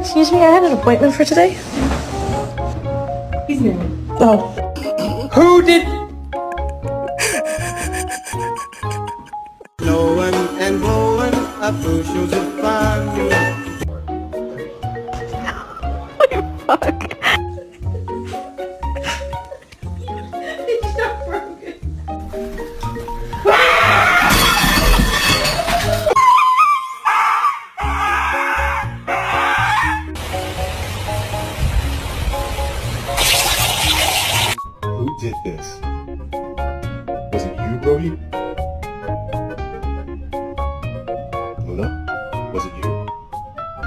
Excuse me, I had an appointment for today. He's in. Oh. Who did? Blowing and blowing up bushels of fun. Fuck. It's not broken. Who did this?